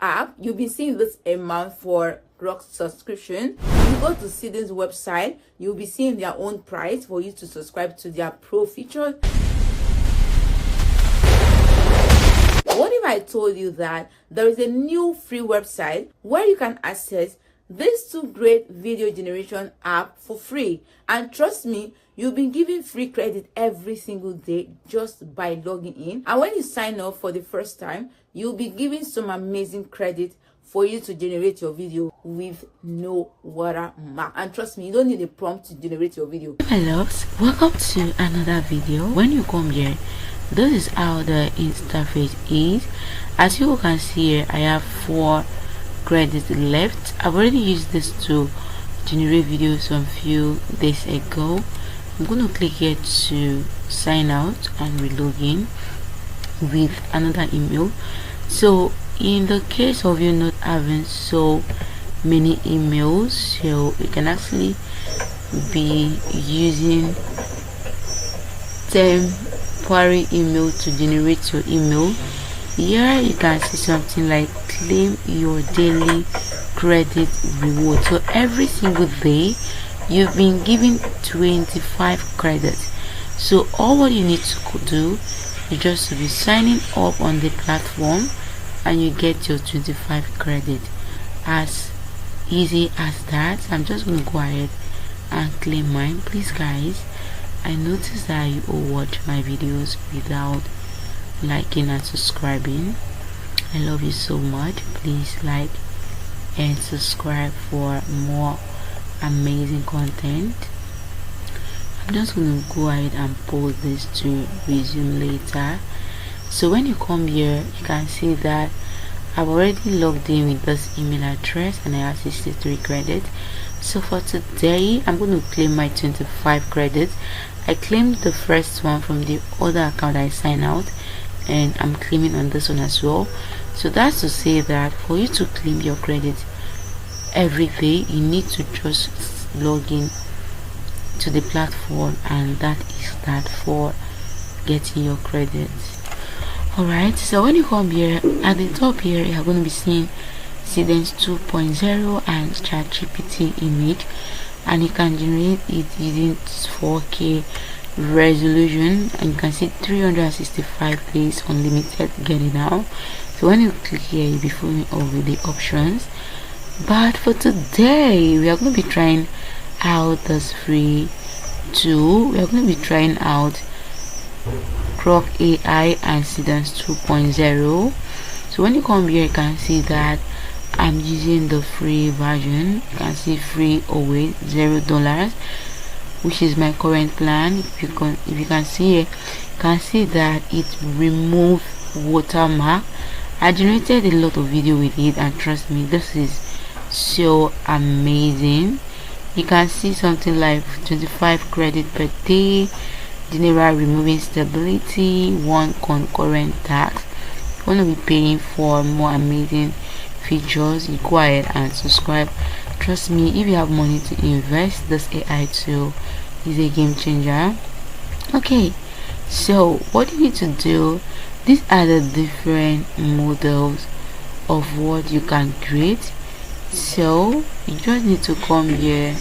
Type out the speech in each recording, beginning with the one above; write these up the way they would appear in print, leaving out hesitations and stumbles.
app, you'll be seeing this amount for Grok subscription. You go to Seedance website, you'll be seeing their own price for you to subscribe to their pro feature. What if I told you that there is a new free website where you can access these two great video generation app for free? And trust me, you'll be given free credit every single day just by logging in. And when you sign up for the first time, you'll be given some amazing credit for you to generate your video with no watermark. And trust me, you don't need a prompt to generate your video. My loves, welcome to another video. When you come here, this is how the interface is. As you can see here, I have 4 credits left. I've already used this to generate videos some few days ago. I'm going to click here to sign out and re-log in with another email. So in the case of you not having so many emails, so you can actually be using temporary email to generate your email. Here you can see something like claim your daily credit reward. So every single day you've been given 25 credits. So all what you need to do is just to be signing up on the platform and you get your 25 credit. As easy as that. I'm just going to go ahead and claim mine. Please guys, I noticed that you all watch my videos without liking and subscribing. I love you so much. Please like and subscribe for more amazing content. I'm just going to go ahead and post this to resume later. So when you come here, you can see that I've already logged in with this email address and I have 63 credits. So for today, I'm going to claim my 25 credits. I claimed the first one from the other account I signed out, and I'm claiming on this one as well. So that's to say that for you to claim your credit every day, you need to just log in to the platform, and that is that for getting your credits. Alright, so when you come here, at the top here, you're going to be seeing Seedance 2.0 and ChatGPT image, and you can generate it using 4K resolution, and you can see 365 days unlimited getting out. So when you click here, you'll be following over the options. But for today, we are going to be trying out this free tool. We are going to be trying out Grok AI and Seedance 2.0. So when you come here, you can see that I'm using the free version. You can see free always $0, which is my current plan. If you can see here, you can see that it removed watermark. I generated a lot of video with it, and trust me, this is so amazing. You can see something like 25 credit per day, general removing stability, 1 concurrent task. If you want to be paying for more amazing features, you go ahead and subscribe. Trust me, if you have money to invest, this AI tool is a game changer. Okay, so what you need to do, these are the different models of what you can create. So you just need to come here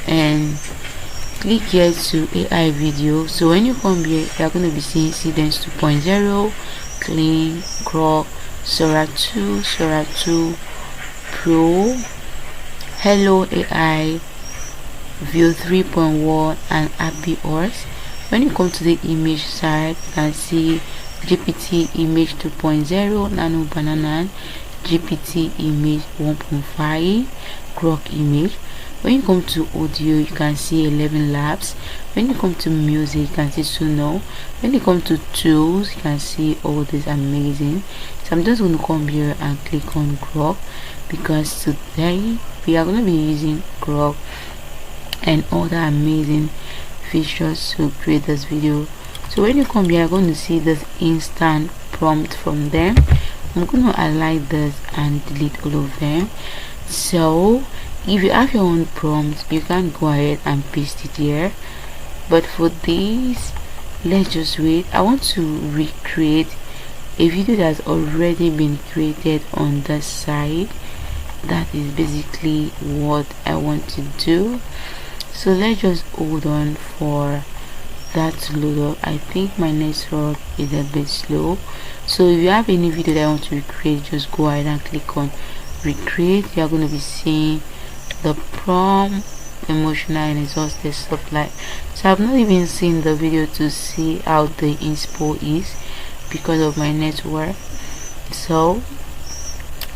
and click here to AI video. So when you come here, you're going to be seeing Seedance 2.0, Clean, Grok, Sora 2, Sora 2 Pro, Hello AI, View 3.1, and Happy Horse. When you come to the image side, you can see GPT image 2.0, Nano Banana, GPT image 1.5, Grok image. When you come to audio, you can see 11 labs. When you come to music, you can see Suno. When you come to tools, you can see all this amazing. So I'm just going to come here and click on Grok, because today we are going to be using Grok and other amazing features to create this video. So when you come here, you're going to see this instant prompt from them. I'm going to highlight this and delete all of them. So if you have your own prompt, you can go ahead and paste it here, but for this, let's just wait. I want to recreate a video that's already been created on the side. That is basically what I want to do. So let's just hold on for that to load up. I think my network is a bit slow, so if you have any video that I want to recreate, just go ahead and click on recreate. You are going to be seeing the prompt, emotional and exhausted supply. So I've not even seen the video to see how the inspo is because of my network. So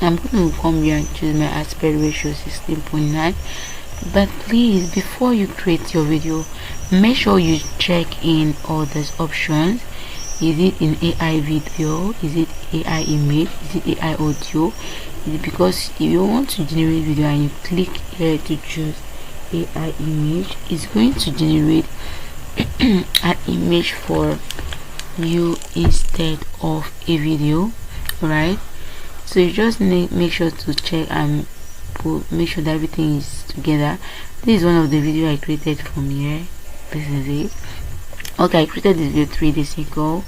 I'm going to come here and choose my aspect ratio 16.9. But please, before you create your video, make sure you check in all these options. Is it in AI video? Is it AI image? Is it AI audio? Because if you want to generate video and you click here to choose AI image, it's going to generate an image for you instead of a video, right? So you just need make sure to check and make sure that everything is together. This is one of the video I created from here. This is it. Okay, I created this video 3 days ago.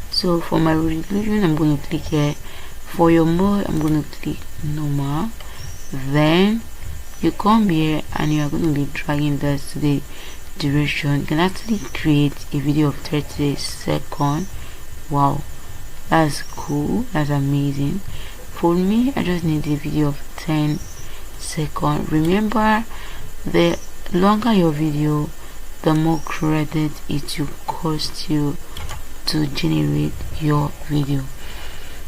So for my resolution, I'm going to click here. For your mode, I'm going to click normal. Then you come here and you are going to be dragging this to the duration. You can actually create a video of 30 seconds. Wow, that's cool, that's amazing. For me, I just need a video of 10 seconds. Remember, the longer your video, the more credit it will cost you to generate your video.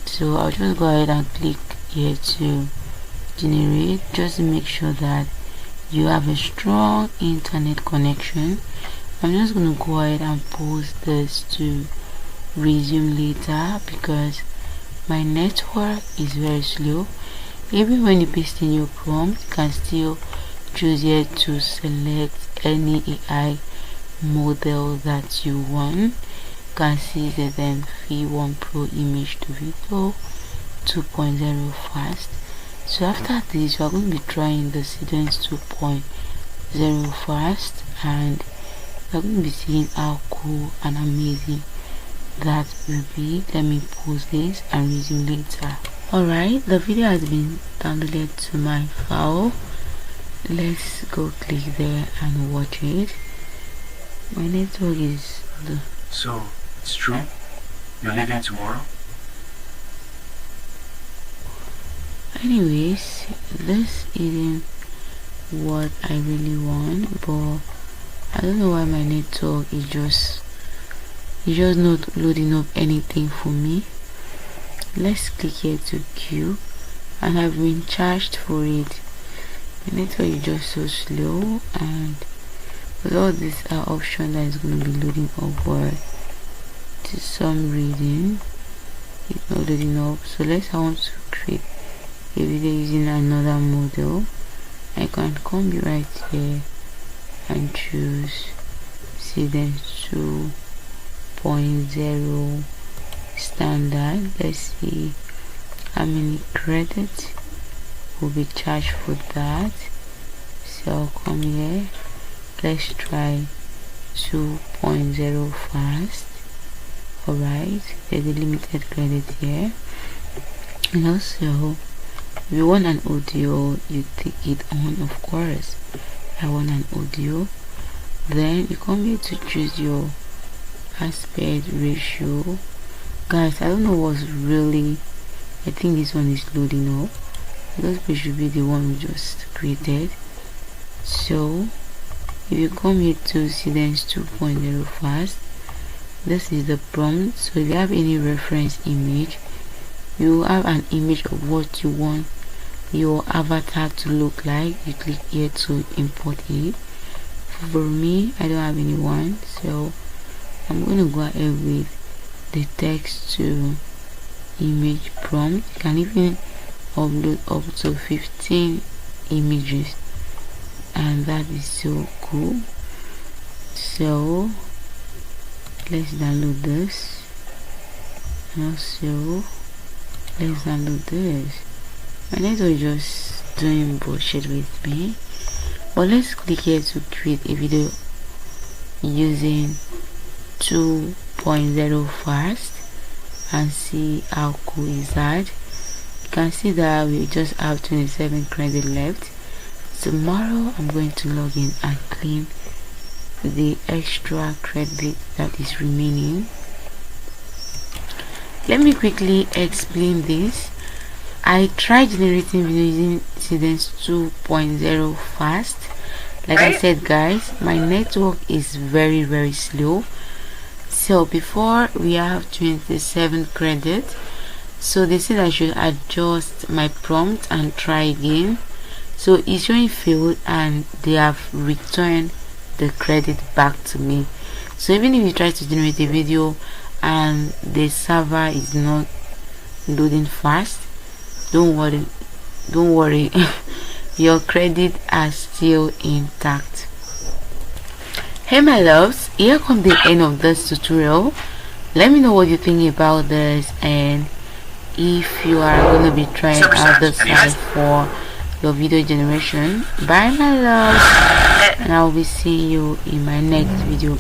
So I'll just go ahead and click here to generate. Just make sure that you have a strong internet connection. I'm just going to go ahead and post this to resume later because my network is very slow. Even when you paste in your prompt, you can still choose here to select any AI model that you want. You can see the V1 Pro image to video 2.0 fast. So after this, you are going to be trying the Seedance 2.0 fast, and you are going to be seeing how cool and amazing that will be. Let me pause this and resume later. Alright, the video has been downloaded to my file. Let's go click there and watch it. My network is the... So, it's true? You're leaving tomorrow? Anyways, this isn't what I really want, but I don't know why my network is just not loading up anything for me. Let's click here to queue, and I've been charged for it. The network is just so slow, and with all these are options that is going to be loading upward. To some reason it's not loading up. So I want to create a video using another model. I can come right here and choose Seedance 2.0 standard. Let's see how many credits will be charged for that. So I'll come here. Let's try 2.0 fast. Alright, there's a limited credit here. And also, if you want an audio, you take it on. Of course, I want an audio. Then you come here to choose your aspect ratio. Guys, I don't know what's really, I think this one is loading up. This should be the one we just created. So if you come here to Seedance 2.0 fast, this is the prompt. So if you have any reference image, you have an image of what you want your avatar to look like. You click here to import it. For me, I don't have anyone, so I'm going to go ahead with the text to image prompt. You can even upload up to 15 images, and that is so cool. So let's download this, and also let's download this. My network is just doing bullshit with me, but let's click here to create a video using 2.0 fast. and see how cool is that. You can see that we just have 27 credit left. Tomorrow I'm going to log in and claim the extra credit that is remaining. Let me quickly explain this. I tried generating video using Seedance 2.0 fast. Like I said, guys, my network is very slow. So before we have 27 credit, so they said I should adjust my prompt and try again. So it's showing failed and they have returned the credit back to me. So even if you try to generate a video and the server is not loading fast, don't worry your credit are still intact. Hey my loves, here comes the end of this tutorial. Let me know what you think about this and if you are going to be trying out this site for your video generation. Bye my loves, and I'll be seeing you in my next video.